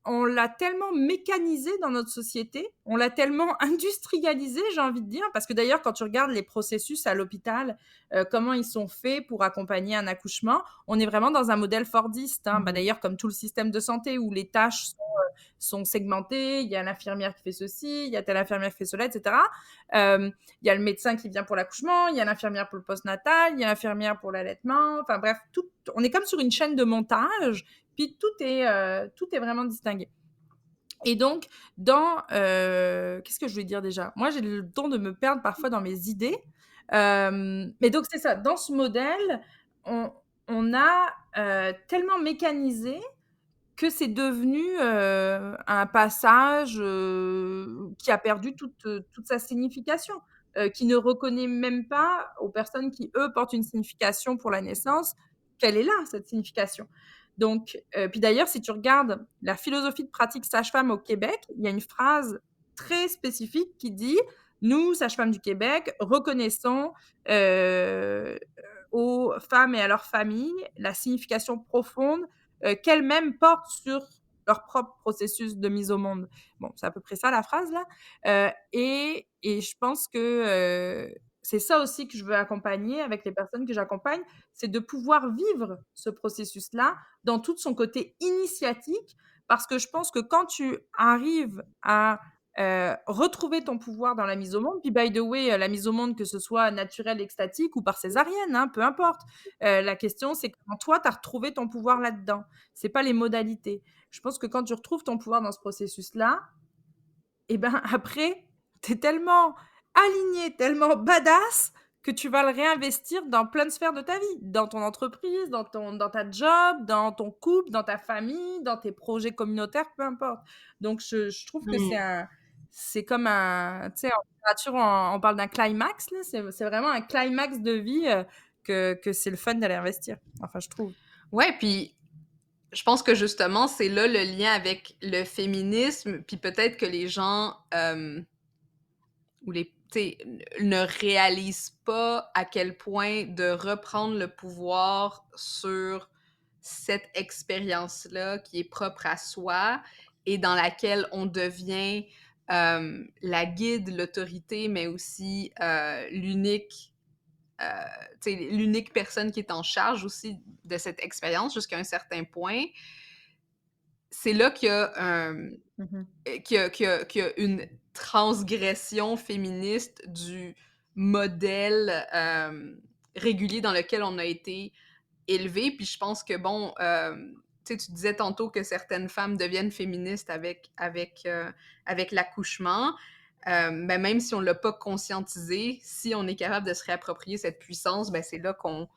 on l'a tellement mécanisé dans notre société, on l'a tellement industrialisé, j'ai envie de dire, parce que d'ailleurs, quand tu regardes les processus à l'hôpital, comment ils sont faits pour accompagner un accouchement, on est vraiment dans un modèle fordiste. Hein. Bah, d'ailleurs, comme tout le système de santé où les tâches sont segmentées, il y a l'infirmière qui fait ceci, il y a telle infirmière qui fait cela, etc. Il y a le médecin qui vient pour l'accouchement, il y a l'infirmière pour le postnatal, il y a l'infirmière pour l'allaitement. Enfin bref, on est comme sur une chaîne de montage, puis tout est vraiment distingué. Et donc, qu'est-ce que je voulais dire déjà? Moi, j'ai le don de me perdre parfois dans mes idées. Mais donc, c'est ça. Dans ce modèle, on a tellement mécanisé que c'est devenu un passage qui a perdu toute sa signification, qui ne reconnaît même pas aux personnes qui, eux, portent une signification pour la naissance, qu'elle est là, cette signification. Donc, puis d'ailleurs, si tu regardes la philosophie de pratique sage-femme au Québec, il y a une phrase très spécifique qui dit: «Nous, sages-femmes du Québec, reconnaissons aux femmes et à leurs familles la signification profonde qu'elles-mêmes portent sur leur propre processus de mise au monde». Bon, c'est à peu près ça la phrase là. Et je pense que c'est ça aussi que je veux accompagner avec les personnes que j'accompagne, c'est de pouvoir vivre ce processus-là dans tout son côté initiatique, parce que je pense que quand tu arrives à retrouver ton pouvoir dans la mise au monde, puis by the way, la mise au monde, que ce soit naturelle, extatique ou par césarienne, hein, peu importe. La question, c'est comment toi, tu as retrouvé ton pouvoir là-dedans. C'est pas les modalités. Je pense que quand tu retrouves ton pouvoir dans ce processus-là, et ben après, tu es tellement aligné, tellement badass que tu vas le réinvestir dans plein de sphères de ta vie, dans ton entreprise, dans ta job, dans ton couple, dans ta famille, dans tes projets communautaires, peu importe. Donc je trouve que c'est comme un, tu sais, en littérature, on parle d'un climax, là, c'est vraiment un climax de vie que c'est le fun d'aller investir. Enfin, je trouve. Ouais, puis je pense que justement, c'est là le lien avec le féminisme, puis peut-être que les gens ou les ne réalisent pas à quel point de reprendre le pouvoir sur cette expérience-là qui est propre à soi et dans laquelle on devient la guide, l'autorité, mais aussi l'unique personne qui est en charge aussi de cette expérience jusqu'à un certain point. C'est là qu'il y a qu'il y a une transgression féministe du modèle régulier dans lequel on a été élevé. Puis je pense que, bon, tu sais, tu disais tantôt que certaines femmes deviennent féministes avec l'accouchement. Ben, même si on ne l'a pas conscientisé, si on est capable de se réapproprier cette puissance, ben, c'est là qu'on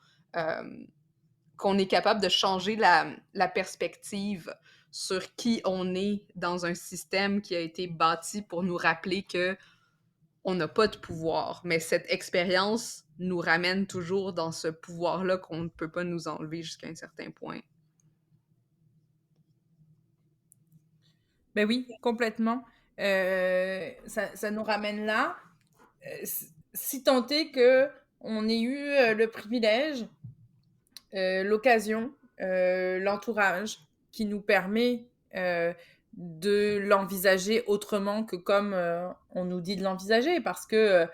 est capable de changer la perspective sur qui on est dans un système qui a été bâti pour nous rappeler que on n'a pas de pouvoir. Mais cette expérience nous ramène toujours dans ce pouvoir-là qu'on ne peut pas nous enlever jusqu'à un certain point. Ben oui, complètement. Ça nous ramène là. Si tant est que on ait eu le privilège, l'occasion, l'entourage qui nous permet de l'envisager autrement que comme on nous dit de l'envisager, parce que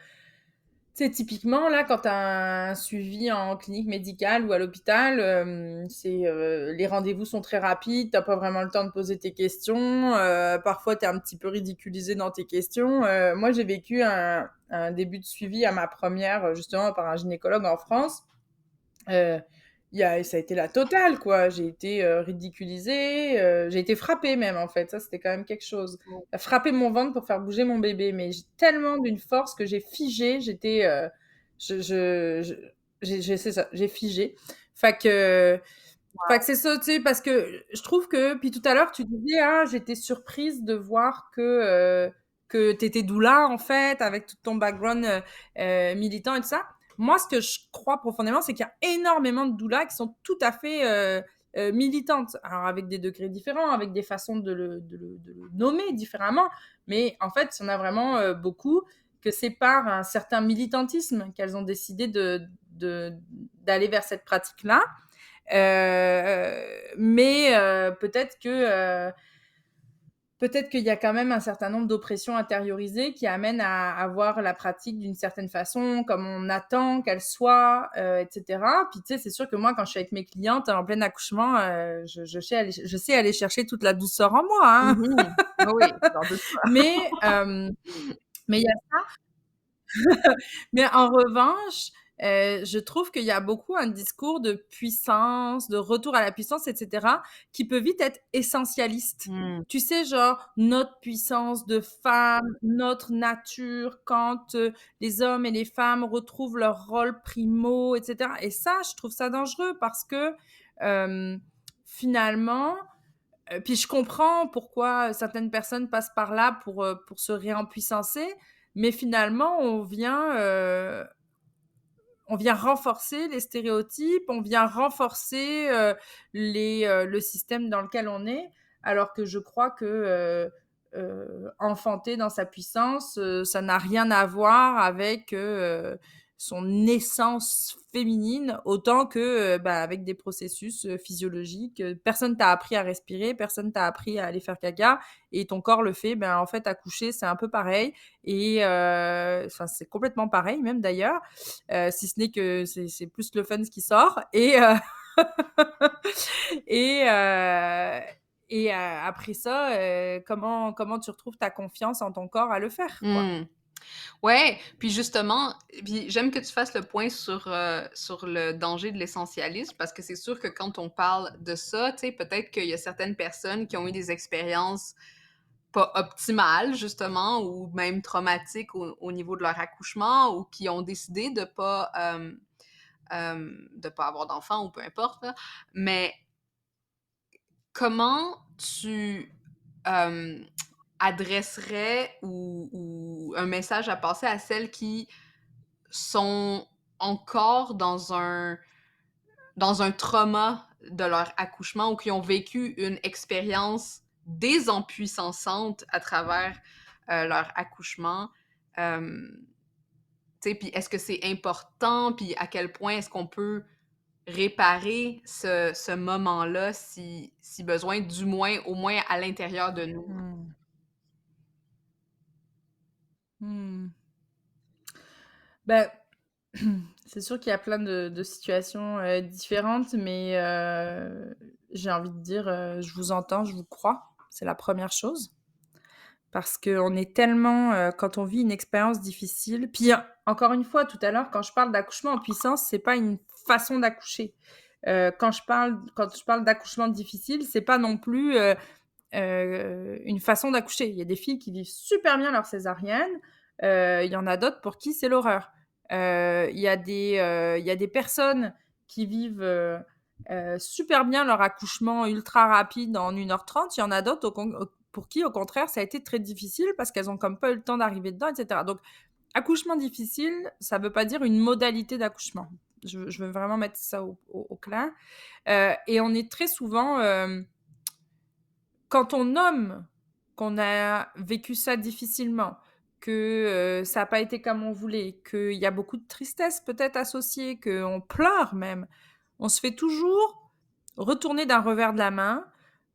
Tu sais, typiquement, là, quand tu as un suivi en clinique médicale ou à l'hôpital, les rendez-vous sont très rapides, tu pas vraiment le temps de poser tes questions, parfois tu es un petit peu ridiculisé dans tes questions. Moi, j'ai vécu un début de suivi à ma première, justement, par un gynécologue en France. Heu, ça a été la totale, quoi. J'ai été, ridiculisée, j'ai été frappée même, en fait. Ça, c'était quand même quelque chose. Elle a frappé mon ventre pour faire bouger mon bébé, mais j'ai tellement d'une force que j'ai figé. J'étais, je c'est ça, j'ai figé. Fait que fait que c'est ça, tu sais, parce que je trouve que puis tout à l'heure, tu disais: «Ah, j'étais surprise de voir que tu étais doula, en fait, avec tout ton background, militant et tout ça». Moi, ce que je crois profondément, c'est qu'il y a énormément de doulas qui sont tout à fait, militantes. Alors avec des degrés différents, avec des façons de le nommer différemment, mais en fait, il y en a vraiment, beaucoup que c'est par un certain militantisme qu'elles ont décidé de d'aller vers cette pratique-là. Mais peut-être qu'il y a quand même un certain nombre d'oppressions intériorisées qui amènent à voir la pratique d'une certaine façon, comme on attend qu'elle soit, etc. Puis tu sais, c'est sûr que moi, quand je suis avec mes clientes en plein accouchement, je sais aller chercher toute la douceur en moi, hein. Mhm. Ah oui, j'en doute Mais, mais il y a Mais en revanche, je trouve qu'il y a beaucoup un discours de puissance, de retour à la puissance et cetera, qui peut vite être essentialiste. pas. Tu sais, genre, notre puissance de femme, notre nature, quand, les hommes et les femmes retrouvent leur rôle primaux et cetera, et ça, je trouve ça dangereux parce que, finalement, puis je comprends pourquoi certaines personnes passent par là pour se réempuissancer, mais finalement, on vient renforcer les stéréotypes, on vient renforcer le système dans lequel on est, alors que je crois que enfanter dans sa puissance, ça n'a rien à voir avec son essence féminine, autant que avec des processus physiologiques. Personne t'a appris à respirer, personne t'a appris à aller faire caca, et ton corps le fait. En fait, accoucher, c'est un peu pareil, et c'est complètement pareil même d'ailleurs, si ce n'est que c'est plus le fun qui sort, et, après ça, comment tu retrouves ta confiance en ton corps à le faire, quoi. Mmh. Ouais, puis justement, puis j'aime que tu fasses le point sur le danger de l'essentialisme parce que c'est sûr que quand on parle de ça, tu sais, peut-être qu'il y a certaines personnes qui ont eu des expériences pas optimales justement ou même traumatiques au niveau de leur accouchement ou qui ont décidé de pas avoir d'enfant ou peu importe là. Mais comment tu, hem, adresserais ou un message à passer à celles qui sont encore dans un trauma de leur accouchement ou qui ont vécu une expérience désempuissante à travers, leur accouchement? Hem, tu sais, puis est-ce que c'est important? Puis à quel point est-ce qu'on peut réparer ce moment-là si besoin, du moins au moins à l'intérieur de nous? Mmh. Mmh. Bah, c'est sûr qu'il y a plein de situations, différentes, mais j'ai envie de dire, je vous entends, je vous crois. C'est la première chose. Parce qu'on est tellement, quand on vit une expérience difficile, puis encore une fois, tout à l'heure, quand je parle d'accouchement en puissance, c'est pas une façon d'accoucher. Quand je parle d'accouchement difficile, c'est pas non plus, une façon d'accoucher. Il y a des filles qui vivent super bien leur césarienne, il y en a d'autres pour qui c'est l'horreur. Il y a des personnes qui vivent, super bien leur accouchement ultra rapide en 1h30. Il y en a d'autres pour qui, au contraire, ça a été très difficile parce qu'elles ont comme pas eu le temps d'arriver dedans, et cetera. Donc accouchement difficile, ça veut pas dire une modalité d'accouchement. Je veux vraiment mettre ça au clair, et on est très souvent, quand on nomme qu'on a vécu ça difficilement, que, ça a pas été comme on voulait, qu'il y a beaucoup de tristesse peut-être associée, qu'on pleure même, on se fait toujours retourner d'un revers de la main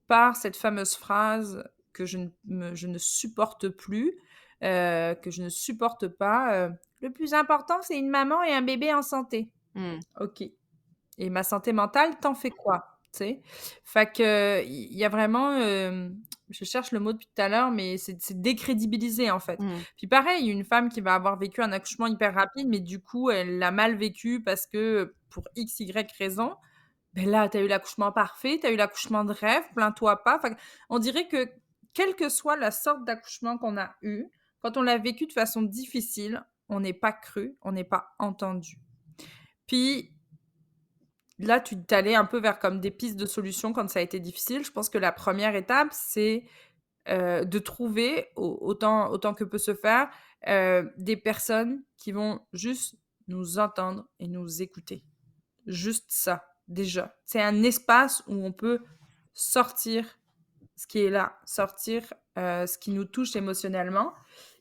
par cette fameuse phrase que je ne supporte plus, que je ne supporte pas, «Le plus important, c'est une maman et un bébé en santé». Mmh. OK. Et ma santé mentale, t'en fais quoi? Tu sais? Fait que, il y a vraiment, je cherche le mot depuis tout à l'heure, mais c'est décrédibiliser, en fait. Mmh. Puis pareil, une femme qui va avoir vécu un accouchement hyper rapide, mais du coup, elle l'a mal vécu parce que, pour X, Y raison, ben là, tu as eu l'accouchement parfait, tu as eu l'accouchement de rêve, plains-toi pas. Enfin, on dirait que, quelle que soit la sorte d'accouchement qu'on a eu, quand on l'a vécu de façon difficile, on n'est pas cru, on n'est pas entendu. Puis là, tu tu allais un peu vers comme des pistes de solutions quand ça a été difficile. Je pense que la première étape, c'est, de trouver autant que peut se faire, des personnes qui vont juste nous entendre et nous écouter. Juste ça, déjà. C'est un espace où on peut sortir ce qui est là, sortir, ce qui nous touche émotionnellement.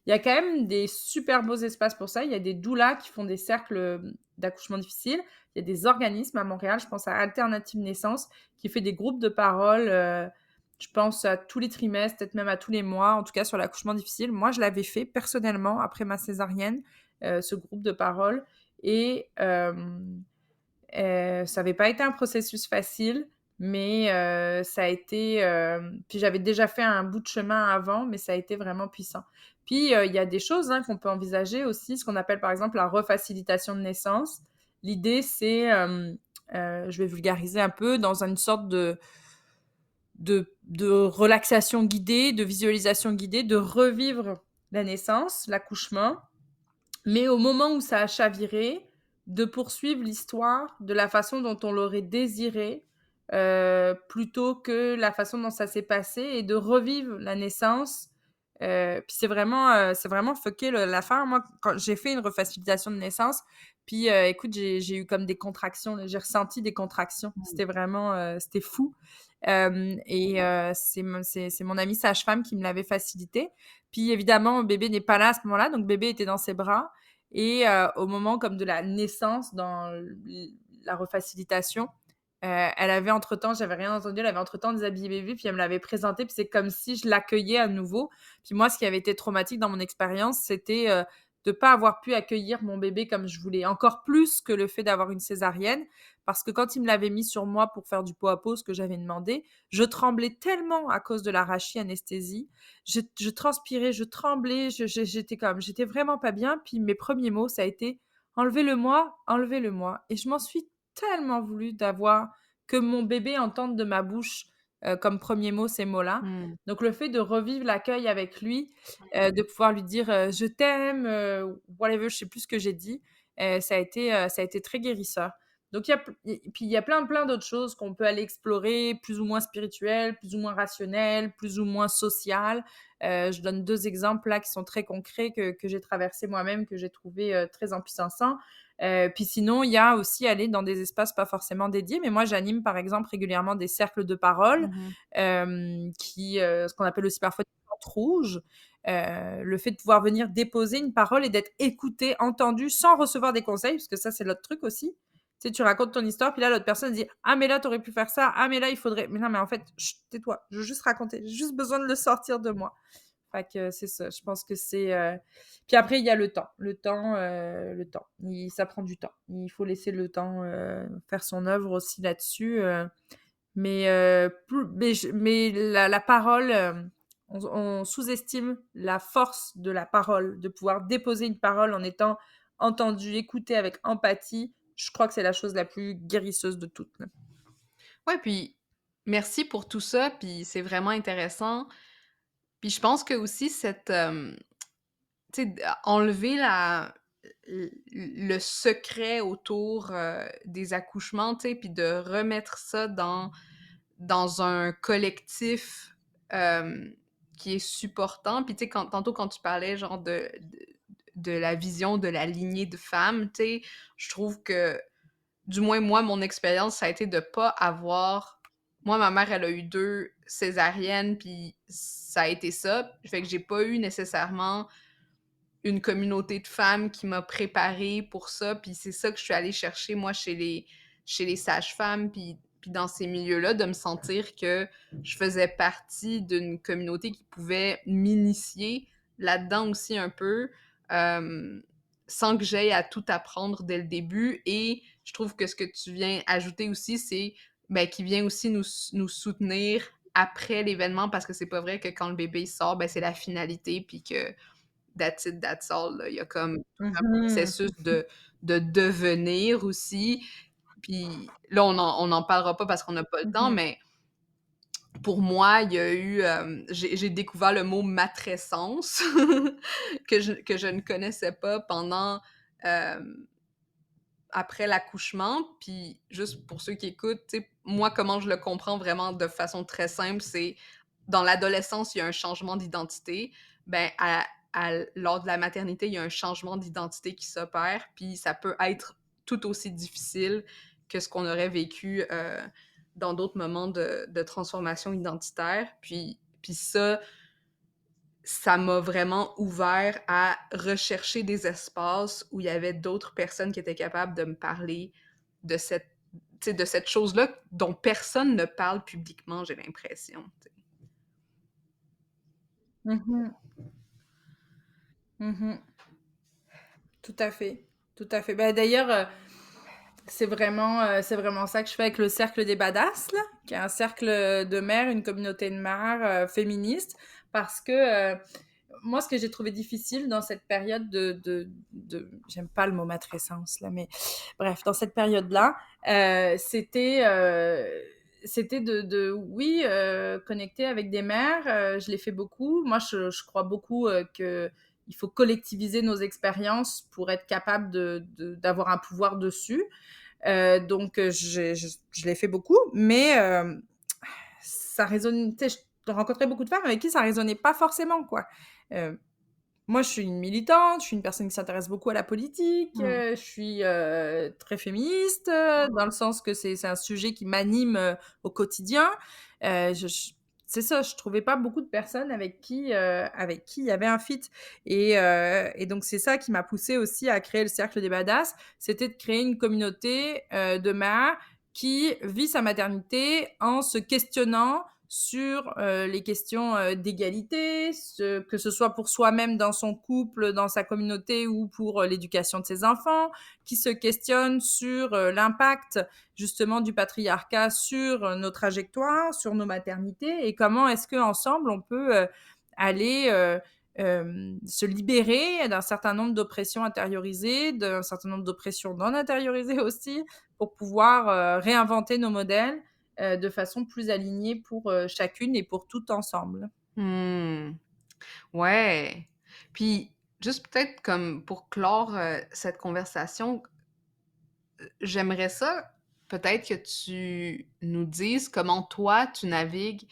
Il y a quand même des super beaux espaces pour ça. Il y a des doulas qui font des cercles, d'accouchement difficile. Il y a des organismes à Montréal, je pense à Alternative Naissance, qui fait des groupes de parole, je pense à tous les trimestres, peut-être même à tous les mois, en tout cas sur l'accouchement difficile. Moi, je l'avais fait personnellement après ma césarienne, ce groupe de parole et ça avait pas été un processus facile, mais ça a été, puis j'avais déjà fait un bout de chemin avant, mais ça a été vraiment puissant. Puis, il y a des choses, hein, qu'on peut envisager aussi, ce qu'on appelle, par exemple, la refacilitation de naissance. L'idée, c'est, je vais vulgariser un peu, dans une sorte de relaxation guidée, de visualisation guidée, de revivre la naissance, l'accouchement, mais au moment où ça a chaviré, de poursuivre l'histoire de la façon dont on l'aurait désiré, plutôt que la façon dont ça s'est passé et de revivre la naissance. Puis c'est vraiment fucké le l'affaire. Moi, quand j'ai fait une refacilitation de naissance, puis, écoute, j'ai eu comme des contractions, là, j'ai ressenti des contractions. C'était vraiment, c'était fou. C'est mon amie sage-femme qui me l'avait facilité. Puis évidemment, bébé n'est pas là à ce moment-là, donc bébé était dans ses bras et au moment comme de la naissance dans la refacilitation, elle avait entre-temps, j'avais rien entendu, elle avait entre-temps déshabillé bébé, puis elle me l'avait présenté, puis c'est comme si je l'accueillais à nouveau. Puis moi, ce qui avait été traumatique dans mon expérience, c'était, de pas avoir pu accueillir mon bébé comme je voulais. Encore plus que le fait d'avoir une césarienne, parce que quand il me l'avait mis sur moi pour faire du pot à pot, ce que j'avais demandé, je tremblais tellement à cause de la anesthésie. Je transpirais, je tremblais, j'étais vraiment pas bien. Puis mes premiers mots, ça a été: «Enlevez-le-moi, enlevez-le-moi» et je m'en suis tellement voulu d'avoir que mon bébé entende de ma bouche, comme premier mot ces mots-là. Mmh. Donc le fait de revivre l'accueil avec lui, de pouvoir lui dire, «Je t'aime», whatever, je sais plus ce que j'ai dit, ça a été très guérisseur. Donc il y a plein d'autres choses qu'on peut aller explorer, plus ou moins spirituelles, plus ou moins rationnelles, plus ou moins sociales. Je donne 2 exemples là qui sont très concrets que j'ai traversés moi-même, que j'ai trouvé très empuissants. Puis sinon, il y a aussi aller dans des espaces pas forcément dédiés, mais moi j'anime par exemple régulièrement des cercles de parole, Mmh. ce qu'on appelle aussi parfois des tentes rouges. Le fait de pouvoir venir déposer une parole et d'être écouté, entendu, sans recevoir des conseils, parce que ça, c'est l'autre truc aussi. Tu sais, tu racontes ton histoire, puis là, l'autre personne dit: «Ah mais là, tu aurais pu faire ça. Ah mais là, il faudrait» mais non, mais en fait, chut, tais-toi, je veux juste raconter, j'ai juste besoin de le sortir de moi. Fait que c'est ça, je pense que c'est, puis après il y a le temps. Le temps. Ça prend du temps. Il faut laisser le temps, faire son œuvre aussi là-dessus, mais la parole, on sous-estime la force de la parole, de pouvoir déposer une parole en étant entendu, écouté avec empathie. Je crois que c'est la chose la plus guérisseuse de toutes, là. Ouais, puis merci pour tout ça, puis c'est vraiment intéressant. Puis je pense que aussi cette, tu sais, enlever le secret autour, des accouchements, tu sais, puis de remettre ça dans un collectif, qui est supportant. Puis tu sais, tantôt quand tu parlais genre de la vision de la lignée de femmes, tu sais, je trouve que du moins moi, mon expérience, ça a été de pas avoir moi, ma mère, elle a eu 2 césariennes, puis ça a été ça. Fait que j'ai pas eu nécessairement une communauté de femmes qui m'a préparée pour ça, puis c'est ça que je suis allée chercher, moi, chez les sages-femmes, puis dans ces milieux-là, de me sentir que je faisais partie d'une communauté qui pouvait m'initier là-dedans aussi un peu, hem, sans que j'aie à tout apprendre dès le début et je trouve que ce que tu viens ajouter aussi, c'est, ben, qu'il vient aussi nous soutenir après l'événement parce que c'est pas vrai que quand le bébé sort, ben, c'est la finalité puis que that's it, that's all, là. Il y a comme tout un Mmh. processus de devenir aussi. Puis là, on en parlera pas parce qu'on n'a pas le temps, Mmh. mais pour moi, il y a eu, j'ai découvert le mot matrescence que je ne connaissais pas pendant, hem, après l'accouchement. Puis juste pour ceux qui écoutent, tu sais, moi, comment je le comprends vraiment de façon très simple, c'est dans l'adolescence, il y a un changement d'identité. Ben, lors de la maternité, il y a un changement d'identité qui s'opère, puis ça peut être tout aussi difficile que ce qu'on aurait vécu, dans d'autres moments de transformation identitaire. Puis ça m'a vraiment ouvert à rechercher des espaces où il y avait d'autres personnes qui étaient capables de me parler de cette, tu sais, de cette chose-là dont personne ne parle publiquement, j'ai l'impression, tu sais. Mmh. Mmh. Tout à fait, tout à fait. Bah, d'ailleurs, c'est vraiment ça que je fais avec le cercle des badass là, qui est un cercle, de mères, une communauté de mères, féministes parce que, moi, ce que j'ai trouvé difficile dans cette période j'aime pas le mot matrescence là, mais bref, dans cette période-là, c'était oui, connecter avec des mères, je l'ai fait beaucoup. Moi, je crois beaucoup, qu'il faut collectiviser nos expériences pour être capable d'avoir un pouvoir dessus. Donc, je l'ai fait beaucoup, mais ça résonne. Tu sais, je rencontrais beaucoup de femmes avec qui ça résonnait pas forcément, quoi. Euh, Moi, je suis une militante, je suis une personne qui s'intéresse beaucoup à la politique, Mmh. je suis très féministe, dans le sens que c'est un sujet qui m'anime au quotidien. C'est ça, je trouvais pas beaucoup de personnes avec qui il y avait un fit. Et donc, c'est ça qui m'a poussée aussi à créer le Cercle des Badass, c'était de créer une communauté de mères qui vit sa maternité en se questionnant sur les questions d'égalité, que ce soit pour soi-même dans son couple, dans sa communauté ou pour l'éducation de ses enfants, qui se questionne sur l'impact justement du patriarcat sur nos trajectoires, sur nos maternités et comment est-ce qu'ensemble on peut aller se libérer d'un certain nombre d'oppressions intériorisées, d'un certain nombre d'oppressions non intériorisées aussi, pour pouvoir réinventer nos modèles de façon plus alignée pour chacune et pour toutes ensemble. Mmh. Ouais. Puis juste peut-être comme pour clore, cette conversation, j'aimerais ça peut-être que tu nous dises comment toi tu navigues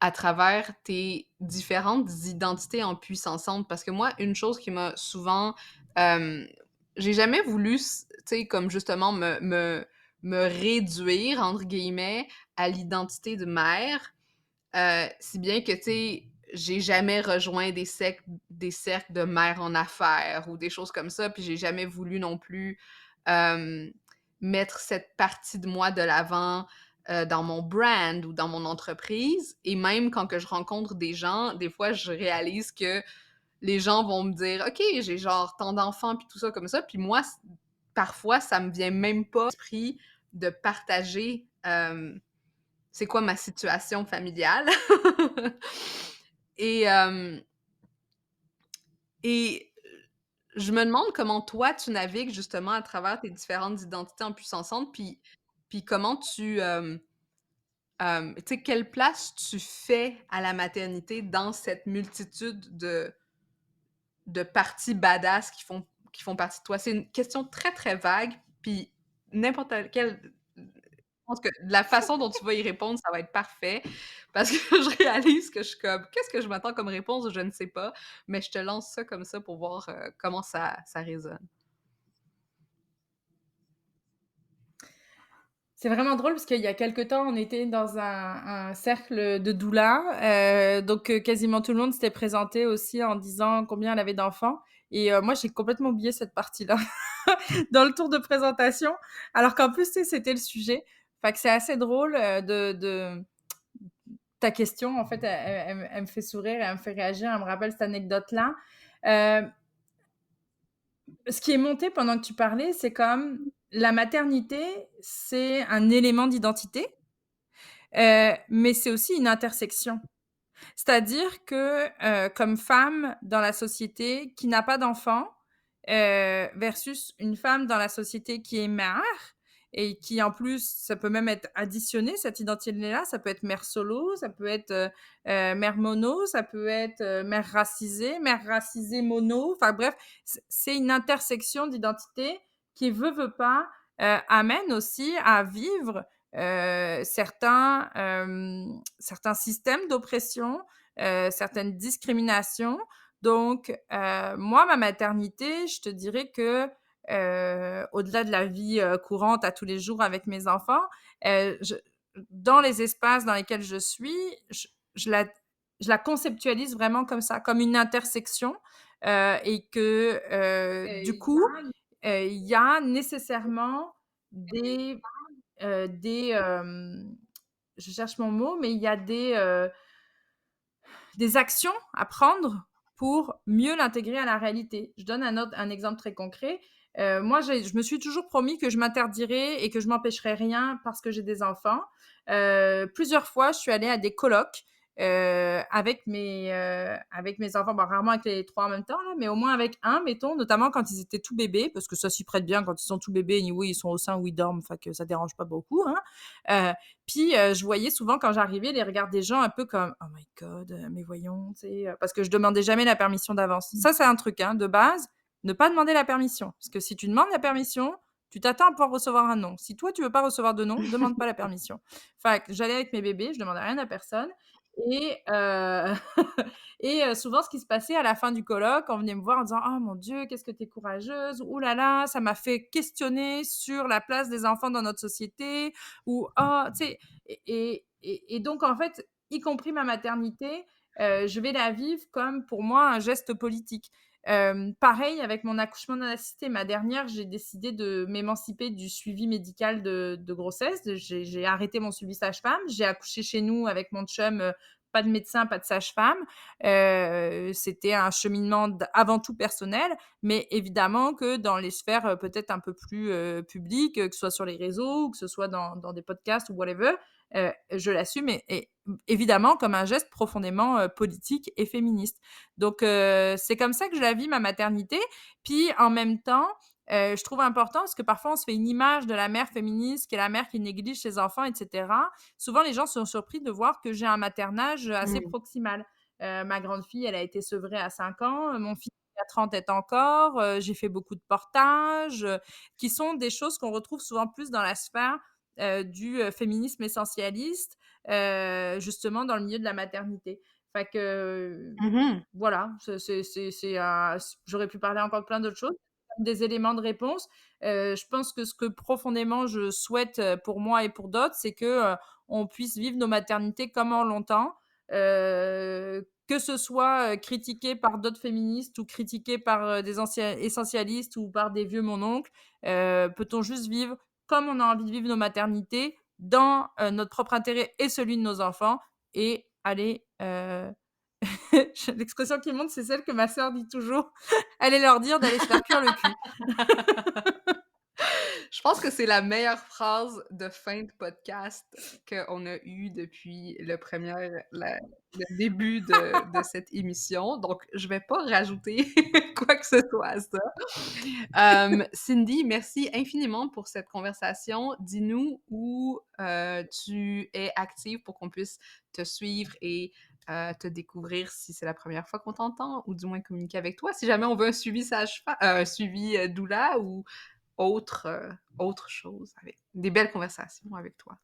à travers tes différentes identités en puissançante. Parce que moi, une chose qui m'a souvent, hem, j'ai jamais voulu tu sais, comme justement me «réduire» entre guillemets à l'identité de mère, si bien que, tu sais, j'ai jamais rejoint des cercles de mères en affaires ou des choses comme ça, puis j'ai jamais voulu non plus, hem, mettre cette partie de moi de l'avant, dans mon brand ou dans mon entreprise et même quand que je rencontre des gens, des fois, je réalise que les gens vont me dire: «OK, j'ai genre tant d'enfants puis tout ça comme ça», puis moi, parfois, ça me vient même pas à l'esprit de partager, c'est quoi ma situation familiale. Et et je me demande comment toi tu navigues justement à travers tes différentes identités en puissançante, puis comment tu sais, quelle place tu fais à la maternité dans cette multitude de parties badass qui font partie de toi? C'est une question très, très vague, puis n'importe quelle je pense que la façon dont tu vas y répondre, ça va être parfait parce que je réalise que je suis comme: «Qu'est-ce que je m'attends comme réponse? Je ne sais pas», mais je te lance ça comme ça pour voir, comment ça résonne. C'est vraiment drôle parce qu'il y a quelque temps, on était dans un cercle de doula, donc quasiment tout le monde s'était présenté aussi en disant combien elle avait d'enfants et moi, j'ai complètement oublié cette partie-là dans le tour de présentation, alors qu'en plus, tu sais, c'était le sujet. Fait que c'est assez drôle, de ta question, en fait, elle me fait sourire, elle me fait réagir, elle me rappelle cette anecdote-là. Euh, Ce qui est monté pendant que tu parlais, c'est comme la maternité, c'est un élément d'identité, mais c'est aussi une intersection. C'est-à-dire que, comme femme dans la société qui n'a pas d'enfant, versus une femme dans la société qui est mère et qui en plus, ça peut même être additionné cette identité-là, ça peut être mère solo, ça peut être, mère mono, ça peut être, mère racisée mono, enfin bref, c'est une intersection d'identité qui veut pas, amène aussi à vivre, certains systèmes d'oppression, certaines discriminations. Donc, moi, ma maternité, je te dirais que, au-delà de la vie, courante à tous les jours avec mes enfants, je dans les espaces dans lesquels je suis, je la je la conceptualise vraiment comme ça, comme une intersection, et que, du coup, il y a nécessairement des, je cherche mon mot, mais il y a des actions à prendre pour mieux l'intégrer à la réalité. Je donne un exemple très concret. Moi, je me suis toujours promis que je m'interdirais et que je m'empêcherais rien parce que j'ai des enfants. Plusieurs fois, je suis allée à des colloques avec mes enfants, bon, rarement avec les trois en même temps, là, mais au moins avec un, mettons, notamment quand ils étaient tout bébés, parce que ça s'y prête bien quand ils sont tout bébés, anyway, ils sont au sein où ils dorment, fait que ça dérange pas beaucoup. Hein. Puis je voyais souvent quand j'arrivais les regards des gens un peu comme oh my god, mais voyons, tu sais, parce que je demandais jamais la permission d'avance. Ça, c'est un truc hein, de base, ne pas demander la permission. Parce que si tu demandes la permission, tu t'attends à pouvoir recevoir un non. Si toi, tu veux pas recevoir de non, demande pas la permission. Enfin, j'allais avec mes bébés, je demandais rien à personne. Et, souvent, ce qui se passait à la fin du colloque, on venait me voir en disant oh mon Dieu, qu'est-ce que tu es courageuse, ouh là là, ça m'a fait questionner sur la place des enfants dans notre société, ou oh, tu sais, et donc, en fait, y compris ma maternité, je vais la vivre comme, pour moi, un geste politique. Pareil avec mon accouchement dans la cité, ma dernière, j'ai décidé de m'émanciper du suivi médical de grossesse. J'ai arrêté mon suivi sage-femme. J'ai accouché chez nous avec mon chum, pas de médecin, pas de sage-femme. C'était un cheminement avant tout personnel, mais évidemment que dans les sphères peut-être un peu plus publiques, que ce soit sur les réseaux, ou que ce soit dans des podcasts ou whatever, je l'assume et évidemment comme un geste profondément politique et féministe. Donc c'est comme ça que je la vis, ma maternité. Puis en même temps, je trouve important parce que parfois on se fait une image de la mère féministe qui est la mère qui néglige ses enfants, etc. Souvent les gens sont surpris de voir que j'ai un maternage assez Mm. proximal. Ma grande fille, elle a été sevrée à 5 ans, mon fils à 30 est encore, j'ai fait beaucoup de portages, qui sont des choses qu'on retrouve souvent plus dans la sphère du féminisme essentialiste, justement dans le milieu de la maternité. Fait que Mhm. voilà, j'aurais pu parler encore de plein d'autres choses, des éléments de réponse. Je pense que ce que profondément je souhaite pour moi et pour d'autres, c'est que on puisse vivre nos maternités comme on l'entend, que ce soit critiqué par d'autres féministes ou critiqué par des anciens essentialistes ou par des vieux mon oncle. Peut-on juste vivre comme on a envie de vivre nos maternités, dans notre propre intérêt et celui de nos enfants, et aller... L'expression qui monte, c'est celle que ma sœur dit toujours. Allez leur dire d'aller se faire cuire le cul. Je pense que c'est la meilleure phrase de fin de podcast qu'on a eue depuis le début de cette émission. Donc, je vais pas rajouter quoi que ce soit à ça. Cindy, merci infiniment pour cette conversation. Dis-nous où tu es active pour qu'on puisse te suivre et te découvrir si c'est la première fois qu'on t'entend, ou du moins communiquer avec toi. Si jamais on veut un suivi un suivi doula ou autre, autre chose, avec des belles conversations avec toi.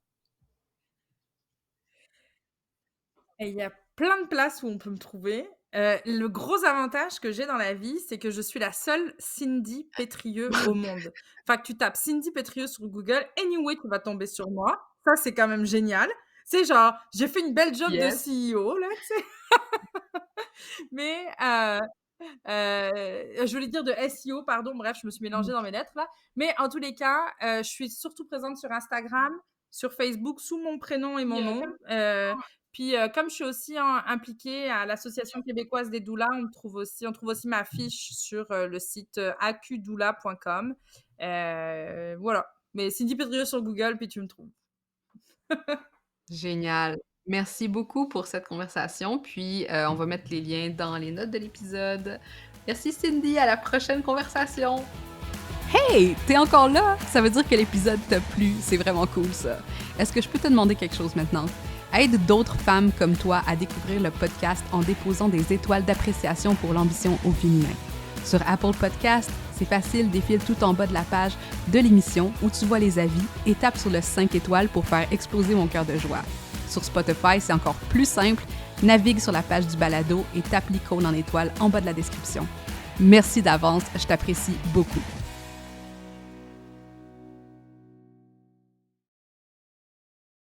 Et il y a plein de places où on peut me trouver. Le gros avantage que j'ai dans la vie, c'est que je suis la seule Cindy Pétrieux au monde. Enfin, que tu tapes Cindy Pétrieux sur Google, anyway, tu vas tomber sur moi. Ça, c'est quand même génial. C'est genre, j'ai fait une belle job de Yes. CEO, là, tu sais. Mais je voulais dire de SEO, pardon, bref, je me suis mélangée dans mes lettres là. Mais en tous les cas, je suis surtout présente sur Instagram, sur Facebook, sous mon prénom et mon nom. Puis, comme je suis aussi impliquée à l'Association québécoise des doulas, on trouve aussi ma fiche sur, le site, aqdoula.com. Voilà, mais Cindy Pedrieux sur Google, puis tu me trouves. Génial. Merci beaucoup pour cette conversation, puis, on va mettre les liens dans les notes de l'épisode. Merci Cindy, à la prochaine conversation. Hey! T'es encore là? Ça veut dire que l'épisode t'a plu, c'est vraiment cool ça. Est-ce que je peux te demander quelque chose maintenant? Aide d'autres femmes comme toi à découvrir le podcast en déposant des étoiles d'appréciation pour l'ambition au féminin. Sur Apple Podcast, c'est facile, défile tout en bas de la page de l'émission où tu vois les avis et tape sur le 5 étoiles pour faire exploser mon cœur de joie. Sur Spotify, c'est encore plus simple, navigue sur la page du balado et tape l'icône en étoile en bas de la description. Merci d'avance, je t'apprécie beaucoup.